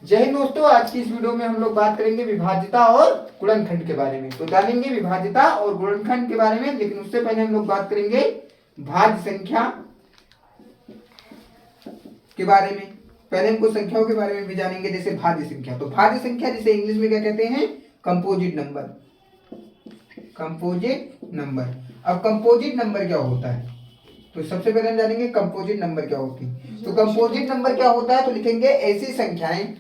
जय हिंद दोस्तों, आज की इस वीडियो में हम लोग बात करेंगे विभाज्यता और गुणनखंड के बारे में। तो जानेंगे विभाज्यता और गुणनखंड के बारे में, लेकिन उससे पहले हम लोग बात करेंगे भाज्य संख्या के बारे में। पहले हमको संख्याओं के बारे में भी जानेंगे, जैसे भाज्य संख्या। तो भाज्य संख्या जिसे इंग्लिश में क्या कहते हैं? Composite number. Composite number. अब कंपोजिट नंबर क्या होता है? तो सबसे पहले हम जानेंगे कंपोजिट नंबर क्या होती है। तो कंपोजिट नंबर क्या होता है? तो लिखेंगे ऐसी संख्याएं,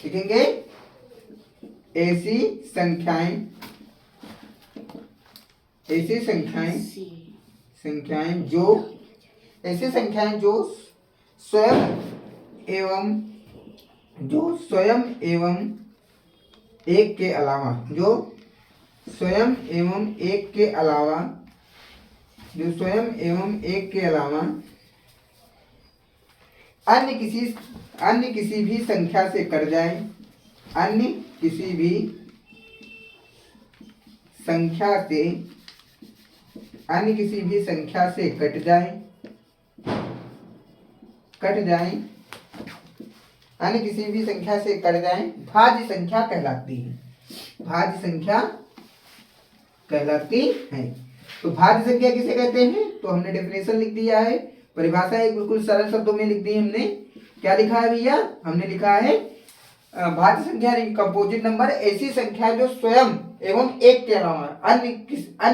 लिखेंगे ऐसी संख्याएं, ऐसी संख्याएं, संख्याएं जो, ऐसी संख्याएं जो स्वयं एवं, जो स्वयं एवं एक के अलावा, जो स्वयं एवं एक के अलावा, जो स्वयं एवं एक के अलावा अन्य किसी भी संख्या से कट जाए, अन्य किसी भी संख्या से, अन्य किसी भी संख्या से कट जाए, कट जाए, अन्य किसी भी संख्या से कट जाए, भाज्य संख्या कहलाती है। भाज्य संख्या कहलाती है। तो भाज्य संख्या किसे कहते हैं? तो हमने डेफिनेशन लिख दिया है, परिभाषा एक बिल्कुल सरल शब्दों में लिख दी है हमने। क्या लिखा है भैया? हमने लिखा है भाज्य संख्या कंपोजिट नंबर ऐसी संख्या जो स्वयं एवं एक के अलावा अन्य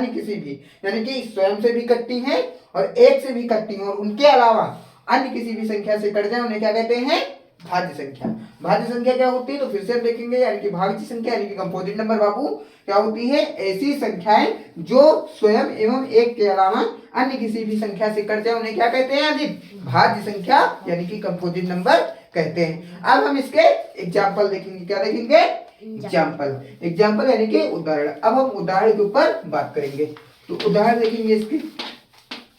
किसी भी, यानी कि स्वयं से भी कटती हैं और एक से भी कटती हैं, और उनके अलावा अन्य किसी भी संख्या से कट जाए, उन्हें क्या कहते हैं? भाज्य संख्या। भाज्य संख्या क्या होती है? तो फिर से हम देखेंगे, यानी कि भाज्य संख्या यानी कि कंपोजिट नंबर बाबू क्या होती है? ऐसी संख्याएं जो स्वयं एवं एक के अलावा अन्य किसी भी संख्या से कट जाए, उन्हें क्या कहते हैं? अधिक भाज्य संख्या यानी कि कंपोजिट नंबर कहते हैं। अब हम इसके एग्जाम्पल देखेंगे। क्या देखेंगे? एग्जाम्पल। एग्जाम्पल यानी कि उदाहरण। अब हम उदाहरण के ऊपर बात करेंगे। तो उदाहरण देखेंगे इसके।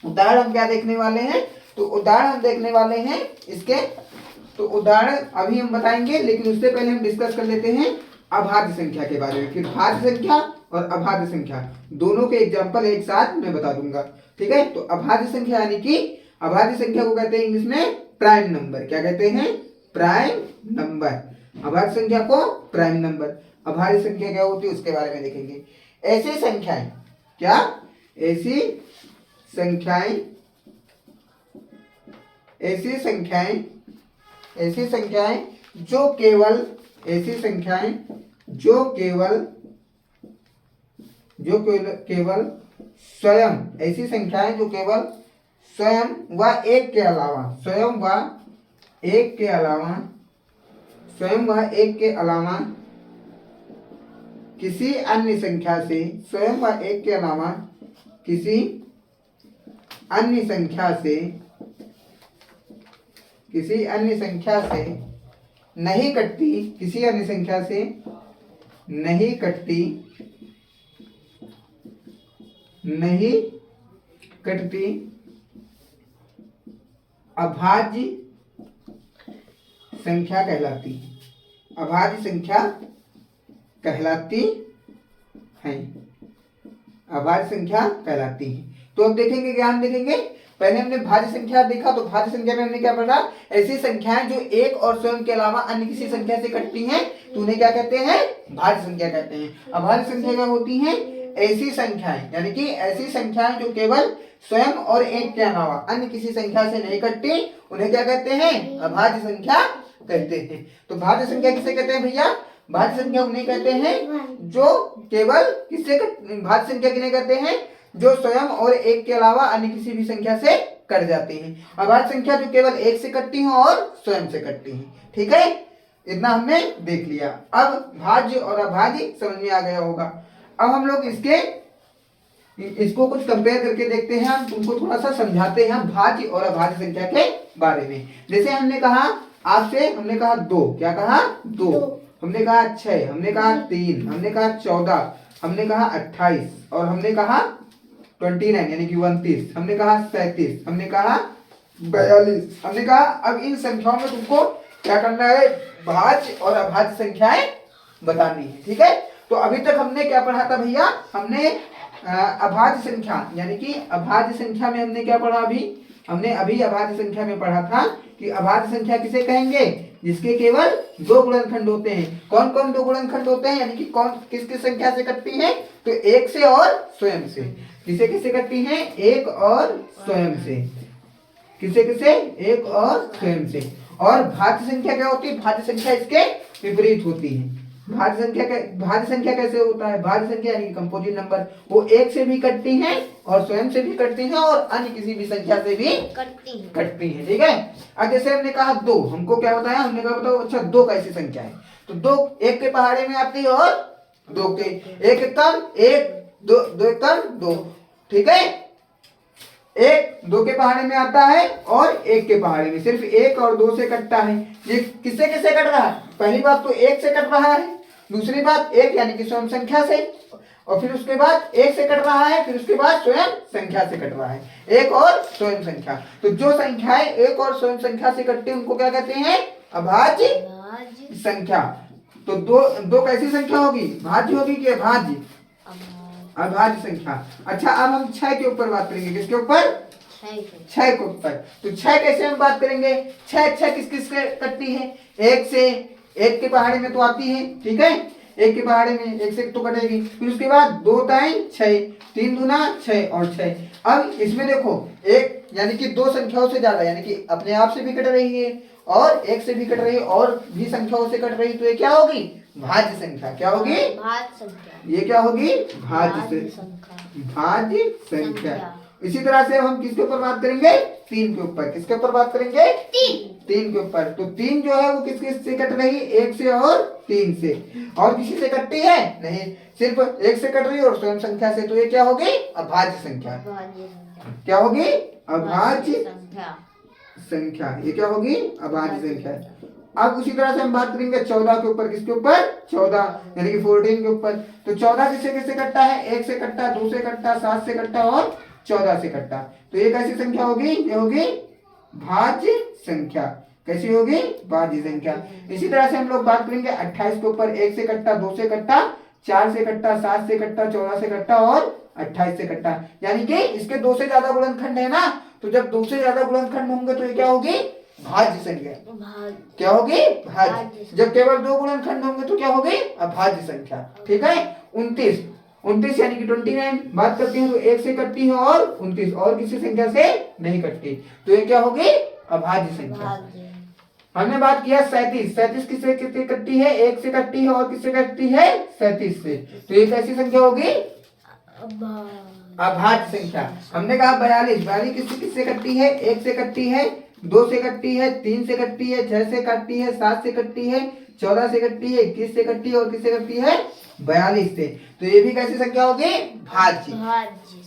उदाहरण हम क्या देखने वाले हैं? तो उदाहरण हम देखने वाले हैं इसके। तो उदाहरण अभी हम बताएंगे, लेकिन उससे पहले हम डिस्कस कर लेते हैं अभाज्य संख्या के बारे में। फिर भाज्य संख्या और अभाज्य संख्या दोनों के एग्जाम्पल एक साथ मैं बता दूंगा, ठीक है? तो अभाज्य संख्या यानी कि अभाज्य संख्या को कहते हैं इंग्लिश में प्राइम नंबर। क्या कहते हैं? Prime number. अभाज्य संख्या को प्राइम नंबर। अभाज्य संख्या क्या होती है उसके बारे में देखेंगे। ऐसी संख्याएं, क्या? ऐसी संख्याएं, ऐसी संख्याएं, ऐसी संख्याएं जो केवल, ऐसी संख्याएं जो केवल, जो केवल स्वयं, ऐसी संख्याएं जो केवल स्वयं व एक के अलावा, स्वयं व एक के अलावा, स्वयं व एक के अलावा किसी अन्य संख्या से, स्वयं व एक के अलावा किसी अन्य संख्या से, किसी अन्य संख्या से नहीं कटती, किसी अन्य संख्या से नहीं कटती, नहीं कटती अभाज्य संख्या कहलाती है। अभाज्य संख्या कहलाती है। अभाज्य संख्या कहलाती है। तो अब देखेंगे, ज्ञान देखेंगे। पहले हमने भाज्य संख्या देखा, तो भाज्य संख्या में हमने क्या पढ़ा? ऐसी संख्याएं जो एक और स्वयं के अलावा अन्य किसी संख्या से कटती हैं, तो उन्हें क्या कहते हैं? भाज्य संख्या कहते हैं। अभाज्य संख्या क्या होती हैं? ऐसी संख्याएं, यानी कि ऐसी संख्याएं जो केवल स्वयं और एक के अलावा अन्य किसी संख्या से नहीं कटती, उन्हें क्या कहते हैं? अभाज्य संख्या कहते हैं। तो भाज्य संख्या किसे कहते हैं भैया? भाज्य संख्या उन्हें कहते हैं जो केवल किससे भाज्य संख्या किन्हें कहते हैं? जो स्वयं और एक के अलावा अन्य किसी भी संख्या से कट जाती हैं। अभाज्य संख्या जो केवल एक से कटती हैं और स्वयं से कटती हैं, ठीक है? इतना हमने देख लिया। अब भाज्य और अभाज्य समझ में आ गया होगा। अब हम लोग इसको कुछ कंपेयर करके देखते हैं, हम तुमको थोड़ा सा समझाते हैं भाज्य और अभाज्य संख्या के बारे में। जैसे हमने कहा आपसे, हमने कहा 2, क्या कहा? 2, हमने कहा 6, हमने कहा 3, हमने कहा 14, हमने कहा 28, और हमने कहा 29 यानी कि 29, हमने कहा 37, हमने कहा 42, हमने कहा। अब इन संख्याओं में तुमको क्या करना है? भाज्य और अभाज्य संख्याएं बतानी है, ठीक है? तो अभी तक हमने क्या पढ़ा था भैया? हमने अभाज्य संख्या, यानी कि अभाज्य संख्या में हमने क्या पढ़ा? अभी हमने अभाज्य संख्या में पढ़ा था कि अभाज्य संख्या किसे कहेंगे? जिसके केवल दो गुणनखंड होते हैं। कौन कौन दो गुणनखंड होते हैं, यानी कि कौन किस किस संख्या से कटती है, तो एक से और स्वयं से। किसे किसे कटती है, एक और स्वयं से। किसे किसे, एक और स्वयं से। और भाज्य संख्या क्या होती है, भाज्य संख्या इसके विपरीत होती है। भाज्य संख्या कैसे होता है, भाज्य संख्या यानी कंपोजिट नंबर, वो एक से भी कटती हैं और स्वयं से भी कटती हैं और अन्य किसी भी संख्या से भी कटती हैं। ठीक है। अब जैसे हमने कहा दो, हमको क्या बताया, हमने कहा बताओ अच्छा दो कैसी संख्या है, तो दो एक के पहाड़े में आती है और दो के, एक कम एक, दो दो कम दो। ठीक है, एक दो के पहाड़े में आता है और एक के पहाड़े में, सिर्फ एक और दो से कटता है। ये किससे किससे कट रहा है, पहली बात तो एक से कट रहा है, दूसरी बात एक यानी कि स्वयं संख्या से, और फिर उसके बाद एक से कट रहा है, फिर उसके बाद स्वयं संख्या से कट रहा है, एक और स्वयं संख्या। तो जो संख्याएं एक और स्वयं संख्या से कटती हैं उनको क्या कहते हैं, अभाज्य संख्या। तो दो दो कैसी संख्या होगी, भाज्य होगी कि अभाज्य, अभाज्य संख्या। अच्छा अब हम 6 के ऊपर बात करेंगे, किसके ऊपर, 6 के ऊपर। तो 6 कैसे हम बात करेंगे, 6 किस किस से कटती है, एक से, एक के पहाड़े में तो आती है। ठीक है, एक के पहाड़े में एक से तो कटेगी, फिर उसके बाद 2 ताई 6, 3 दूना 6 और 6। अब इसमें देखो एक यानी कि दो संख्याओं से ज्यादा, यानी कि अपने आप से भी कट रही है और एक से भी कट रही है और भी संख्याओं से कट रही है, तो ये क्या होगी, भाज्य संख्या। क्या होगी, भाज्य संख्या। ये क्या होगी, भाज्य संख्या। इसी तरह से हम किसके ऊपर बात करेंगे, 3 के ऊपर। किसके ऊपर बात करेंगे, 3 के ऊपर। तो 3 जो है वो किस किस से कट रही है, एक से और 3 से, और किसी से कटती है नहीं, सिर्फ एक से कट रही है और स्वयं संख्या से, तो ये क्या होगी, अभाज्य संख्या। क्या होगी, अभाज्य संख्या। ये क्या होगी, अभाज्य संख्या। अब उसी तरह से हम बात करेंगे 14 के ऊपर। किसके ऊपर, 14 यानी कि 14 के ऊपर। तो 14 किससे किससे कटता है, एक से कटता, 2 से कटता, 7 से कटता और 14 से कटता। तो ये कैसी संख्या होगी, ये होगी भाज्य संख्या। कैसी होगी, भाज्य संख्या। इसी तरह से हम लोग बात करेंगे 28 के ऊपर। एक से कटता, 2 से कटता, 4 से कटता, 7 से कटता, 14 से कटता और 28 से कटता। यानी कि इसके 2 से ज्यादा गुणनखंड है ना, तो जब 2 से ज्यादा गुणनखंड होंगे तो ये क्या होगी, भाज्य संख्या। क्या होगी, भाज्य। जब केवल 2 गुणनखंड होंगे तो क्या होगी, अभाज्य संख्या। ठीक है। 29 यानी कि 29 बात करती हैं तो एक से कटती है और 29 और किसी संख्या से नहीं कटती, तो ये क्या होगी, अभाज्य संख्या। हमने बात किया 37 किससे किससे कटती है, एक से कटती है और किससे कटती है, 37 से। तो ये कैसी संख्या होगी, अभाज्य संख्या। हमने कहा 42 किससे किससे कटती है, एक से कटती है, 2 से कटती है, 3 से कटती है, 6 से कटती है, 7 से कटती है, 14 से कटती है, 21 से कटती है और किससे कटती है, 42 से। तो ये भी कैसी संख्या होगी, भाज्य,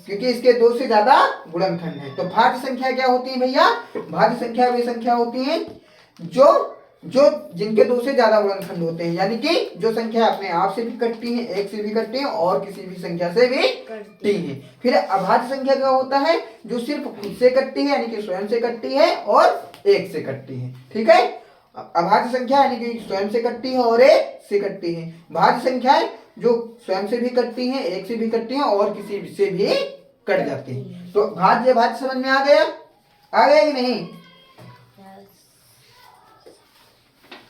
क्योंकि इसके 2 से ज्यादा गुणनखंड है। तो भाज्य संख्या क्या होती है भैया, भाज्य संख्या वे संख्या होती है जो जिनके 2 से ज्यादा गुणनखंड होते हैं, यानी कि जो संख्या अपने आप से भी कटती है, एक से भी कटती है और किसी भी संख्या से भी कटती है। फिर अभाज्य संख्या क्या होता है, जो सिर्फ खुद से कटती है यानी कि स्वयं से कटती है और एक से कटती है। ठीक है। अभाज्य संख्या यानी कि स्वयं से कटती है और एक से कटती है। भाज्य संख्याएं जो स्वयं से भी कटती हैं, एक से भी कटती हैं और किसी से भी कट जाती हैं। तो भाज्य समझ में आ गया कि नहीं,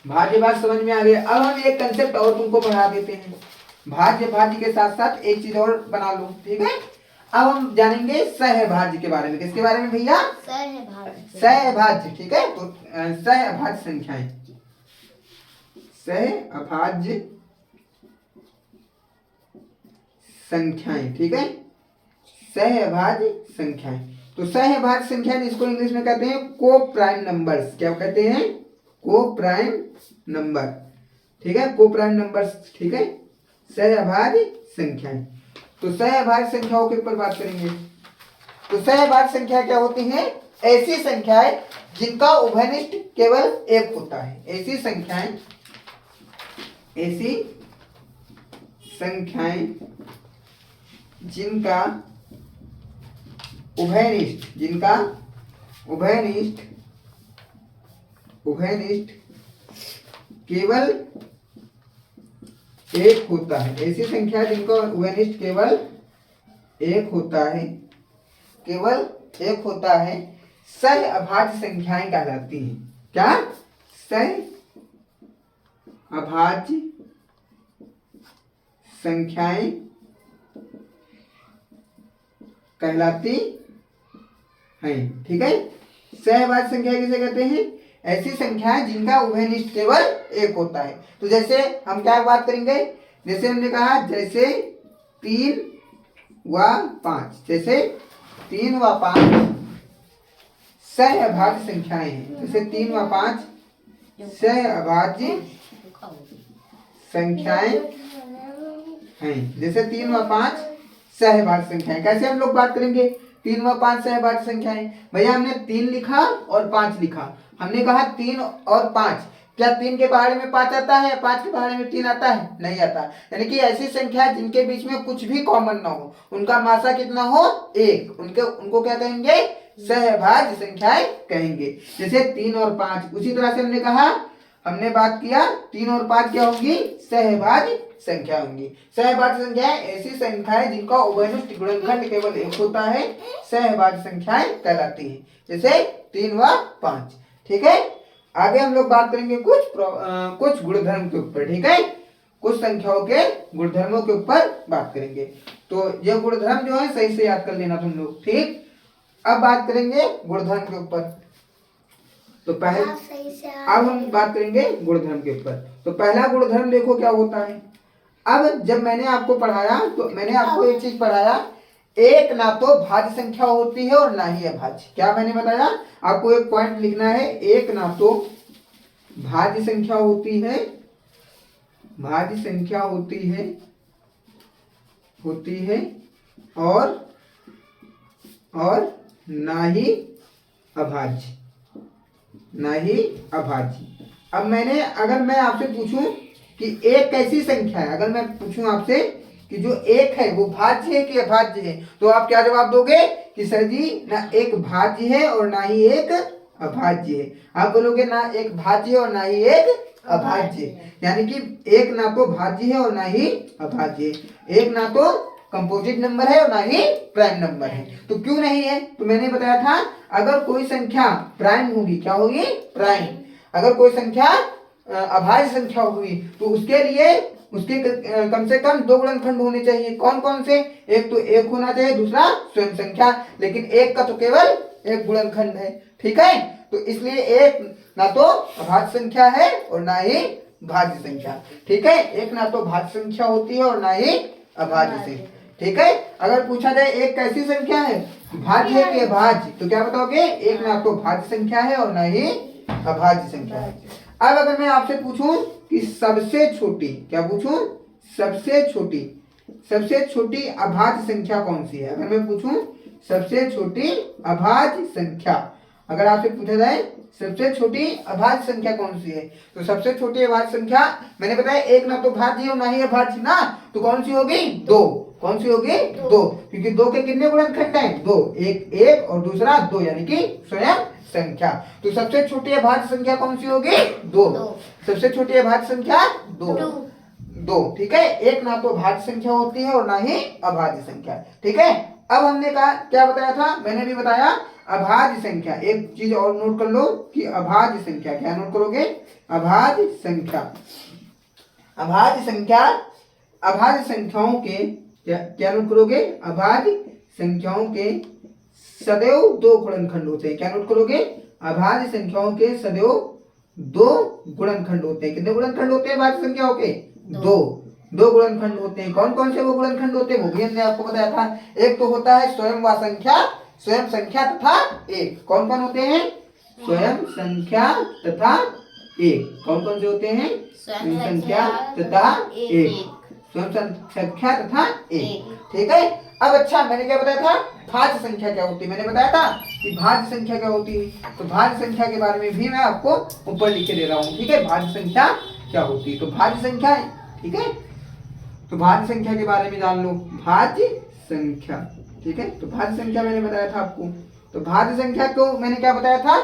भाज्य समझ में आ गया। अब हम एक कंसेप्ट और तुमको पढ़ा देते हैं, भाज्य के साथ साथ एक चीज और बना लो। ठीक है। अब हम जानेंगे सहभाज्य के बारे में। किसके बारे में भैया, सहभाज्य। ठीक है। तो सहभाज्य संख्याएं, सहभाज्य संख्याएं। ठीक है, सहभाज्य संख्याएं। तो सहभाज्य संख्या इसको इंग्लिश में कहते हैं को प्राइम नंबर्स। क्या कहते हैं, को प्राइम नंबर। ठीक है, को प्राइम नंबर्स। ठीक है, सहभाज्य संख्याएं। तो सहभाज्य संख्याओं के ऊपर बात करेंगे। तो सहभाज्य संख्या क्या होती है, ऐसी संख्याएं जिनका उभयनिष्ठ केवल एक होता है। ऐसी संख्याएं जिनका उभयनिष्ठ केवल एक होता है। ऐसी संख्या जिनका उभयनिष्ठ केवल एक होता है, सहअभाज्य संख्याएं कहलाती हैं। क्या, सहअभाज्य अभाज्य संख्याएं कहलाती हैं। ठीक है, सहभाज्य संख्या किसे कहते हैं? ऐसी संख्याएं जिनका उभयनिष्ठ केवल एक होता है। तो जैसे हम क्या बात करेंगे, जैसे हमने कहा जैसे 3 व 5, जैसे 3 व 5 सहअभाज्य संख्याएं हैं। जैसे 3 व 5 सहअभाज्य संख्याएं हैं। जैसे 3 व 5 सहभाज्य संख्याएं। कैसे हम लोग बात करेंगे 3 व 5 सहभाज्य संख्याएं? भैया हमने 3 लिखा और 5 लिखा, हमने कहा 3 और 5, क्या 3 के पहाड़े में 5 आता है या 5 के पहाड़े में 3 आता है? नहीं आता। यानी कि ऐसी संख्या जिनके बीच में कुछ भी कॉमन ना हो, उनका मासा कितना हो? 1, उनको क्या कहेंगे? सहभाज्य संख्याएं कहेंगे। जैसे 3 और 5। उसी तरह से हमने कहा, हमने बात किया 3 और 5 क्या होंगी? सहभाज्य संख्या होंगी। सहभाज्य संख्याएं ऐसी संख्याएं जिनका उभयनिष्ठ गुणनखंड केवल एक होता है, सहभाज्य संख्याएं कहलाती हैं। जैसे 3 व 5। ठीक है, आगे हम लोग बात करेंगे कुछ गुणधर्म के ऊपर। ठीक है, कुछ संख्याओं के गुणधर्मों के ऊपर बात करेंगे। तो ये गुणधर्म जो है सही से याद कर लेना तुम लोग। ठीक, अब बात करेंगे गुणधर्म के ऊपर। तो अब हम बात करेंगे गुणधर्म के ऊपर। तो पहला गुणधर्म देखो क्या होता है। अब जब मैंने आपको पढ़ाया तो मैंने आपको एक चीज पढ़ाया, एक ना तो भाज्य संख्या होती है और ना ही अभाज्य। क्या मैंने बताया आपको? एक पॉइंट लिखना है, एक ना तो भाज्य संख्या होती है, भाज्य संख्या होती है और ना ही अभाज्य, ना ही अभाज्य। अब अगर मैं आपसे पूछूं कि एक कैसी संख्या है, अगर मैं पूछूं आपसे कि जो एक है वो भाज्य है कि अभाज्य है, तो आप क्या जवाब दोगे? कि सर जी ना एक भाज्य है और ना ही एक अभाज्य है। आप बोलोगे ना एक भाज्य है और ना ही एक अभाज्य, यानी कि एक ना तो भाज्य है और ना ही अभाज्य है, एक ना तो कंपोजिट नंबर है और ना ही प्राइम नंबर है। तो क्यों नहीं है? तो मैंने बताया था अगर कोई संख्या प्राइम होगी, क्या होगी? प्राइम। अगर कोई संख्या अभाज्य संख्या हुई तो उसके लिए उसके कम से कम 2 गुणनखंड होने चाहिए। कौन कौन से? एक तो 1 होना चाहिए, दूसरा स्वयं संख्या, लेकिन 1 का तो केवल 1 गुणनखंड है। ठीक है, तो इसलिए एक ना तो अभाज्य संख्या है और ना ही भाज्य संख्या। ठीक है, एक ना तो भाज्य संख्या होती है और ना ही अभाज्य से। ठीक है, अगर पूछा जाए एक कैसी संख्या है, भाज्य है कि अभाज्य, तो क्या बताओगे? एक ना तो भाज्य संख्या है और ना ही अभाज्य संख्या है। अब अगर मैं आपसे पूछूं कि सबसे छोटी, क्या पूछूं? सबसे छोटी अभाज्य संख्या कौन सी है? अगर मैं पूछूं सबसे छोटी अभाज्य संख्या, अगर आपसे पूछा जाए सबसे छोटी अभाज्य संख्या कौन सी है, तो सबसे छोटी अभाज्य संख्या मैंने बताया एक ना तो भाज्य और ना ही अभाज्य ना, तो कौन सी होगी? 2। कौन सी होगी? 2, क्योंकि 2 के कितने गुणनखंड हैं? 2, एक और दूसरा 2, यानी कि स्वयं संख्या। तो सबसे छोटी अभाज्य संख्या कौन सी होगी? 2। सबसे छोटी अभाज्य संख्या 2। ठीक है, एक ना तो भाज्य संख्या होती है और ना ही अभाज्य संख्या। ठीक है, अब हमने कहा क्या बताया था? मैंने भी बताया अभाज्य संख्या। एक चीज और नोट कर लो कि अभाज्य संख्या, क्या नोट करोगे? अभाज्य संख्या। अभाज्य संख्याओं के क्या नोट करोगे? अभाज्य संख्याओं के सदैव 2 गुणनखंड होते हैं। क्या नोट करोगे? अभाज्य संख्याओं के सदैव 2 गुणनखंड होते हैं। कितने गुणनखंड होते हैं अभाज्य संख्याओं के? 2 गुणनखंड होते हैं। कौन कौन से वो गुणनखंड होते हैं वो भी हमने आपको बताया था। एक तो होता है स्वयं संख्या तथा एक। कौन कौन होते हैं? स्वयं संख्या तथा एक। कौन कौन से होते हैं? स्वयं संख्या तथा एक। स्वयं संख्या तथा एक। ठीक है, अब अच्छा मैंने क्या बताया था? भाज्य संख्या क्या होती है? मैंने बताया था कि भाज्य संख्या क्या होती है। तो भाज्य संख्या के बारे में भी मैं आपको ऊपर लिख के दे रहा हूँ। ठीक है, भाज्य संख्या क्या होती है? तो भाज्य संख्या है। ठीक है, तो भाज्य संख्या के बारे में जान लो। भाज्य संख्या, ठीक है, तो भाज्य संख्या मैंने बताया था आपको। तो भाज्य संख्या को मैंने क्या बताया था?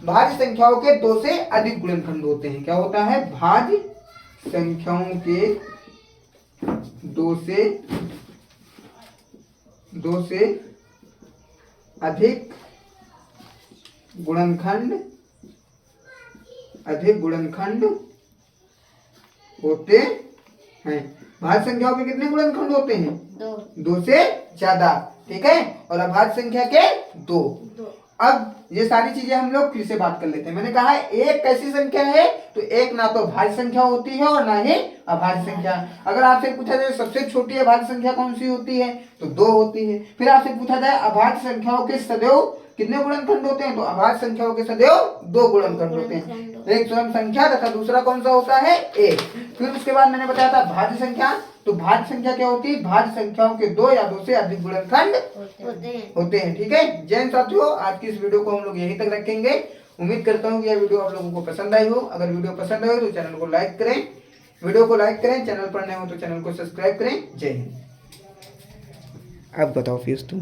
भाज्य संख्याओं के 2 से अधिक गुणनखंड होते हैं। क्या होता है? भाज्य संख्याओं के 2 से अधिक गुणनखंड होते हैं। भाज्य संख्याओं के कितने गुणनखंड होते हैं? 2 से ज्यादा, ठीक है। और अभाज्य संख्या के 2। अब ये सारी चीजें हम लोग फिर से बात कर लेते हैं। मैंने कहा है एक कैसी संख्या है, तो एक ना तो भाज्य संख्या होती है और ना ही अभाज्य संख्या। अगर आपसे पूछा जाए सबसे छोटी अभाज्य संख्या कौन सी होती है, तो 2 होती है। फिर आपसे पूछा जाए अभाज्य संख्याओं के सदैव कितने गुणनखंड होते हैं, तो अभाज्य संख्याओं के सदैव 2 गुणनखंड होते हैं। एक स्वयं संख्या तथा दूसरा कौन सा होता है, 1। फिर उसके बाद मैंने बताया था भाज्य संख्या, तो भाज्य संख्या क्या होती है, भाज्य संख्याओं के 2 या 2 से अधिक गुणनखंड होते हैं, ठीक है। जैन साथियों, आज की इस वीडियो को हम लोग यहीं तक रखेंगे। उम्मीद करता हूँ कि यह वीडियो आप लोगों को पसंद आई हो। अगर वीडियो पसंद आए तो चैनल को लाइक करें, वीडियो को लाइक करें, चैनल पर नए हो तो चैनल को सब्सक्राइब करें। जय हिंद। अब बताओ फीस तुम।